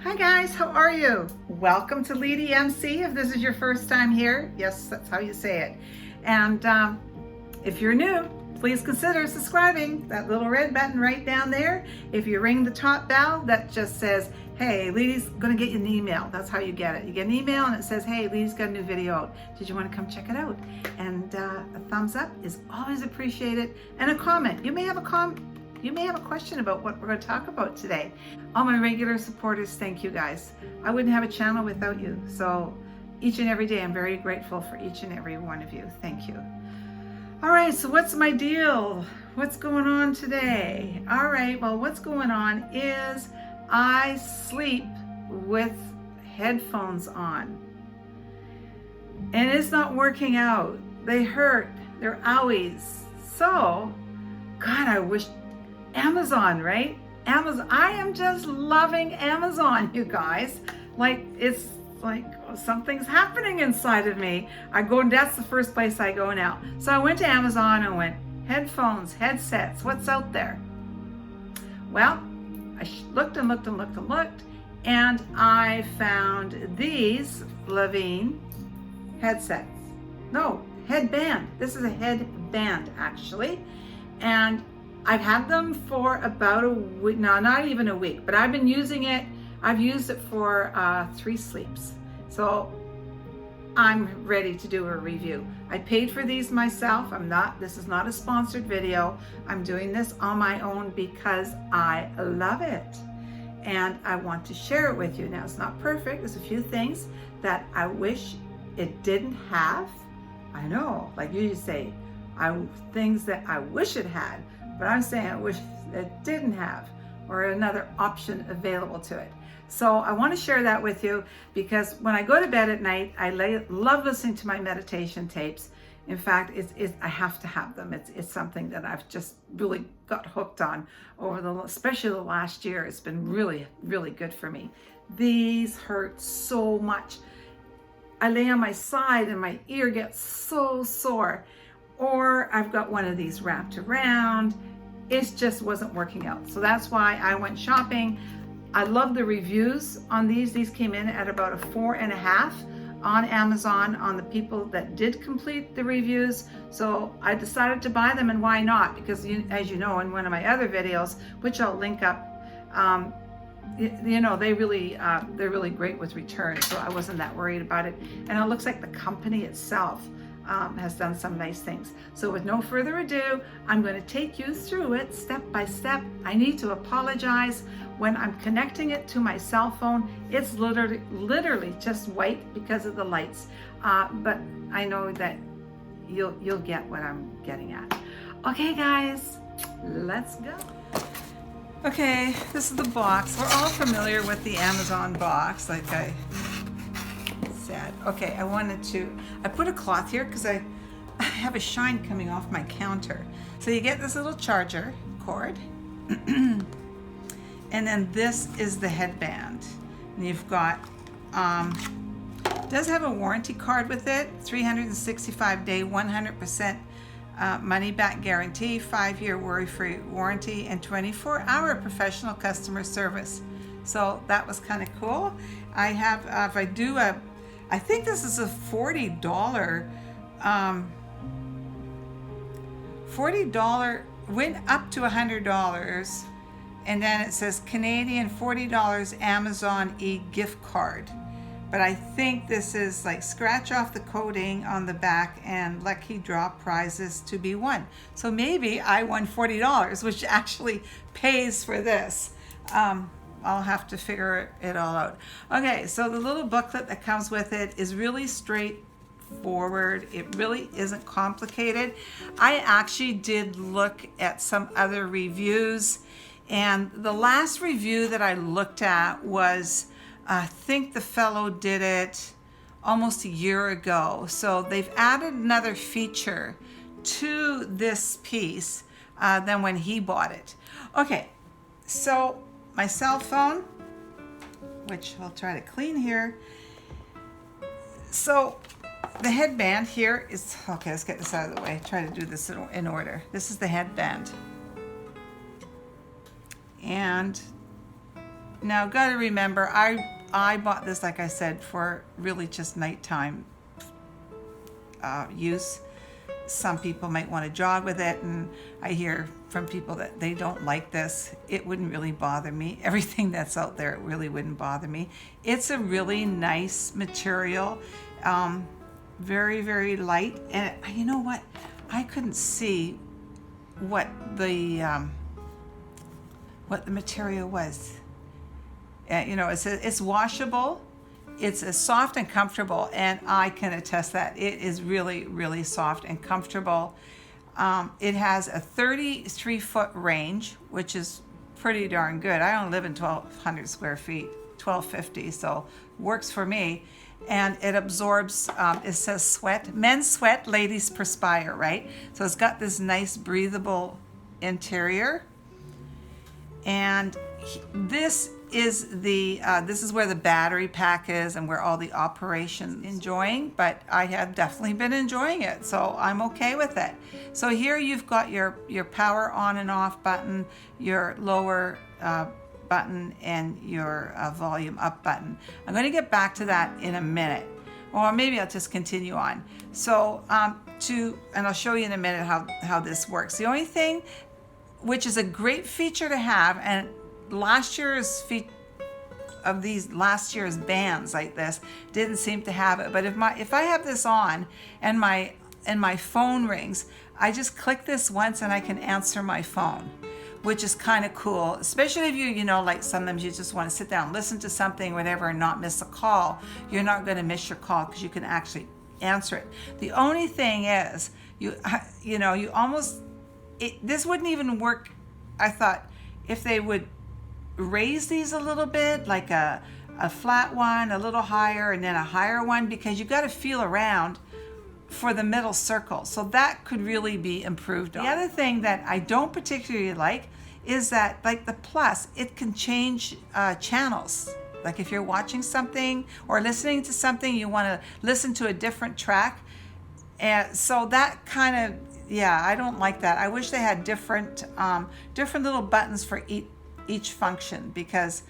Hi guys, how are you? Welcome to Leedy MC. If this is your first time here, yes, that's how you say it. And if you're new, please consider subscribing. That little red button right down there. If you ring the top bell, that just says, hey, Leedy's gonna get you an email. That's how you get it. You get an email and it says, hey, Leedy's got a new video out. Did you want to come check it out? And a thumbs up is always appreciated. And a comment. You may have a question about what we're going to talk about today. All my regular supporters, thank you guys. I wouldn't have a channel without you. So each and every day, I'm very grateful for each and every one of you. Thank you. All right, so what's my deal? What's going on today? All right, well, what's going on is I sleep with headphones on. And it's not working out. They hurt. They're owies. So, God, I wish Amazon, right? Amazon. I am just loving Amazon, you guys. Like, it's like something's happening inside of me. That's the first place I go now. So I went to Amazon and went, headphones, headsets, what's out there? Well, I looked and looked and looked and looked, and I found these Lavince headsets. No, headband. This is a headband, actually. And I've had them for about a week, no, not even a week, but I've been using it. I've used it for 3 sleeps. So I'm ready to do a review. I paid for these myself. This is not a sponsored video. I'm doing this on my own because I love it. And I want to share it with you. Now, it's not perfect. There's a few things that I wish it didn't have. I know, like you say, things that I wish it had. But I'm saying I wish it didn't have, or another option available to it. So I want to share that with you because when I go to bed at night, I love listening to my meditation tapes. In fact, I have to have them. It's something that I've just really got hooked on especially the last year. It's been really, really good for me. These hurt so much. I lay on my side and my ear gets so sore. Or I've got one of these wrapped around. It just wasn't working out. So that's why I went shopping. I love the reviews on these. These came in at about a 4.5 on Amazon on the people that did complete the reviews. So I decided to buy them, and why not? Because as you know, in one of my other videos, which I'll link up, they're really great with returns. So I wasn't that worried about it. And it looks like the company itself has done some nice things. So with no further ado, I'm going to take you through it step by step. I need to apologize. When I'm connecting it to my cell phone, it's literally just white because of the lights. But I know that you'll get what I'm getting at. Okay, guys, let's go. Okay, this is the box. We're all familiar with the Amazon box, like I said. Okay, I put a cloth here because I have a shine coming off my counter. So you get this little charger cord. And then this is the headband. And you've got, it does have a warranty card with it, 365-day, 100% money back guarantee, 5-year worry-free warranty, and 24-hour professional customer service. So that was kind of cool. I have, I think this is a $40, went up to $100, and then it says Canadian $40 Amazon e-gift card. But I think this is like scratch off the coating on the back and lucky draw prizes to be won. So maybe I won $40, which actually pays for this. I'll have to figure it all out. Okay, so the little booklet that comes with it is really straightforward. It really isn't complicated. I actually did look at some other reviews, and the last review that I looked at was, I think the fellow did it almost a year ago. So they've added another feature to this piece than when he bought it. Okay, so my cell phone, which I'll try to clean here. So the headband here is, okay, let's get this out of the way. Try to do this in order. This is the headband. And Now, gotta remember, I bought this, like I said, for really just nighttime use. Some people might want to jog with it, and I hear from people that they don't like this. It wouldn't really bother me. Everything that's out there, it really wouldn't bother me. It's a really nice material, very, very light. And you know what? I couldn't see what the material was. You know, it's washable. It's soft and comfortable, and I can attest that it is really, really soft and comfortable. It has a 33-foot range, which is pretty darn good. I only live in 1,200 square feet, 1,250, so works for me. And it absorbs, it says sweat, men's sweat, ladies perspire, right? So it's got this nice breathable interior. And this is where the battery pack is and where all the operations enjoying, but I have definitely been enjoying it, so I'm okay with it. So here you've got your power on and off button, your lower button, and your volume up button. I'm going to get back to that in a minute, or maybe I'll just continue on. So and I'll show you in a minute how this works. The only thing, which is a great feature to have, and last year's bands like this didn't seem to have it, but if I have this on and my phone rings, I just click this once and I can answer my phone, which is kind of cool, especially if you know, like sometimes you just want to sit down, listen to something, whatever, and not miss a call. You're not going to miss your call because you can actually answer it. The only thing is, you almost, this wouldn't even work. I thought if they would raise these a little bit, like a flat one, a little higher, and then a higher one, because you got to feel around for the middle circle. So that could really be improved on. The other thing that I don't particularly like is that, like the plus, it can change channels. Like if you're watching something or listening to something, you want to listen to a different track. And so that kind of, yeah, I don't like that. I wish they had different little buttons for each function, because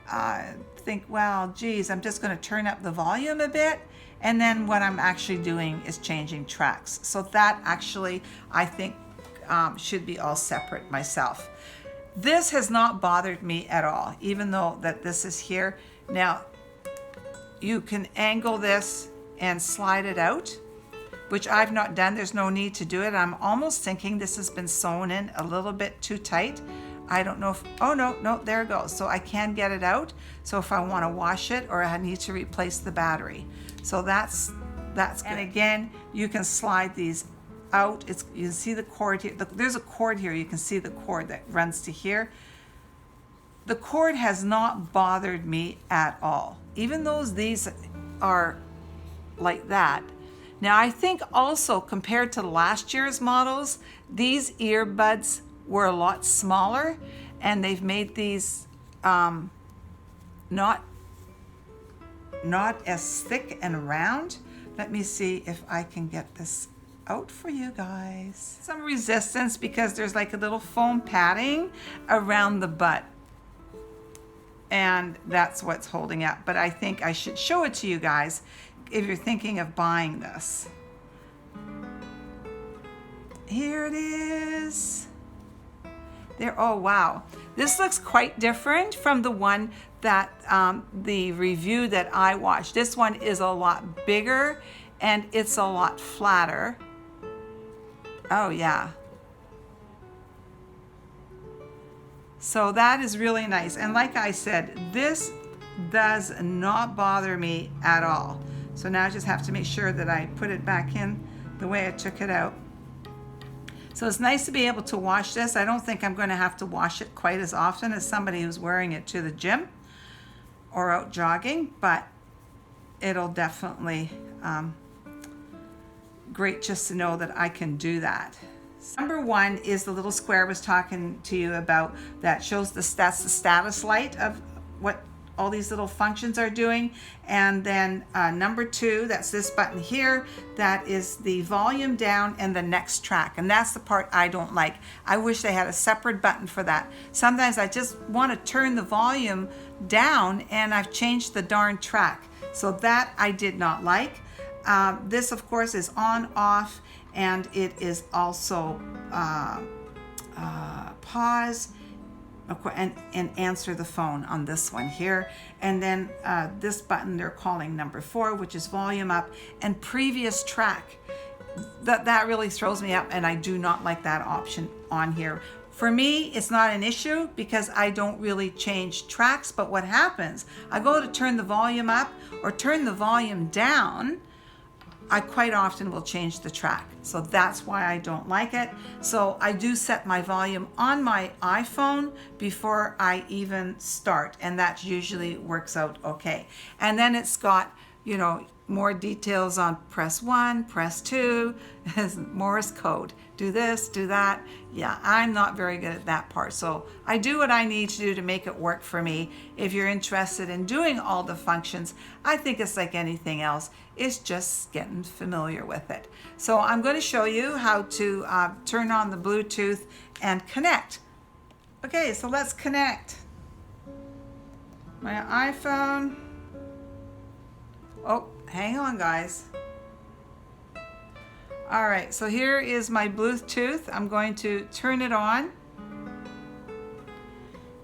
I think, well, geez, I'm just going to turn up the volume a bit, and then what I'm actually doing is changing tracks. So that actually, I think, should be all separate myself. This has not bothered me at all, even though that this is here. Now, you can angle this and slide it out, which I've not done. There's no need to do it. I'm almost thinking this has been sewn in a little bit too tight. I don't know if, oh no, there it goes. So I can get it out. So if I want to wash it or I need to replace the battery. So that's good. And again, you can slide these out. You can see the cord here. There's a cord here. You can see the cord that runs to here. The cord has not bothered me at all, even though these are like that. Now I think also compared to last year's models, these earbuds were a lot smaller, and they've made these not as thick and round. Let me see if I can get this out for you guys. Some resistance because there's like a little foam padding around the butt, and that's what's holding up. But I think I should show it to you guys if you're thinking of buying this. Here it is. There, oh wow. This looks quite different from the one that, the review that I watched. This one is a lot bigger and it's a lot flatter. Oh yeah. So that is really nice. And like I said, this does not bother me at all. So now I just have to make sure that I put it back in the way I took it out. So it's nice to be able to wash this. I don't think I'm going to have to wash it quite as often as somebody who's wearing it to the gym or out jogging, but it'll definitely, great just to know that I can do that. Number one is the little square I was talking to you about that shows that's the status light of all these little functions are doing. And then number 2, that's this button here, that is the volume down and the next track. And that's the part I don't like. I wish they had a separate button for that. Sometimes I just want to turn the volume down and I've changed the darn track. So that I did not like. This of course is on, off, and it is also pause and answer the phone on this one here. And then this button they're calling number 4, which is volume up and previous track. That really throws me up, and I do not like that option on here. For me, it's not an issue because I don't really change tracks, but what happens, I go to turn the volume up or turn the volume down, I quite often will change the track. So that's why I don't like it. So I do set my volume on my iPhone before I even start, and that usually works out okay. And then it's got, you know, more details on press 1, press 2, Morse code. Do this, do that. Yeah, I'm not very good at that part. So I do what I need to do to make it work for me. If you're interested in doing all the functions, I think it's like anything else. It's just getting familiar with it. So I'm going to show you how to turn on the Bluetooth and connect. Okay, so let's connect. My iPhone. Oh, hang on, guys. All right, so here is my Bluetooth. I'm going to turn it on.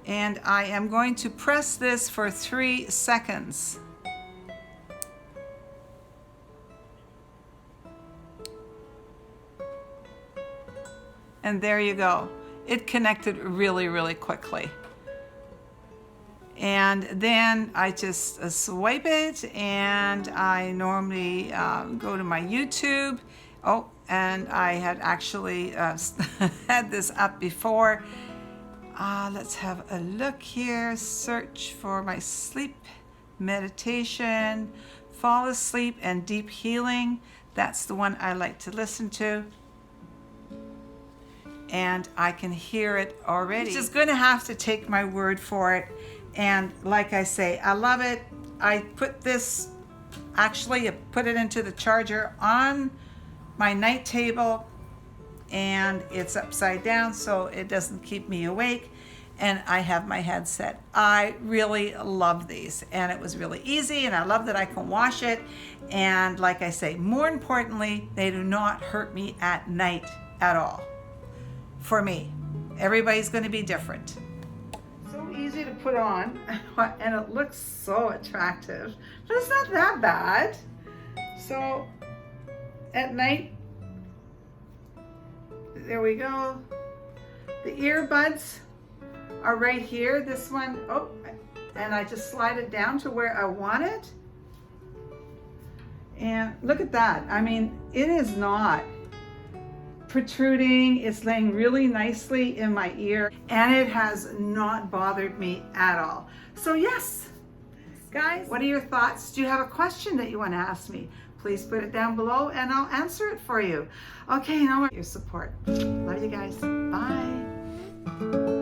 And I am going to press this for 3 seconds. And there you go. It connected really, really quickly. And then I just swipe it, and I normally go to my YouTube. Oh, and I had actually had this up before. Let's have a look here. Search for my sleep meditation, fall asleep and deep healing. That's the one I like to listen to. And I can hear it already. You're just gonna have to take my word for it. And like I say, I love it. I put this, actually I put it into the charger on my night table, and it's upside down so it doesn't keep me awake, and I have my headset. I really love these, and it was really easy, and I love that I can wash it. And like I say, more importantly, they do not hurt me at night at all. For me, everybody's going to be different. So easy to put on, and it looks so attractive, but it's not that bad. So at night, there we go. The earbuds are right here. This one, oh, and I just slide it down to where I want it. And look at that. I mean, it is not protruding. It's laying really nicely in my ear, and it has not bothered me at all. So yes, guys, what are your thoughts? Do you have a question that you want to ask me? Please put it down below and I'll answer it for you. Okay, now your support. Love you guys. Bye.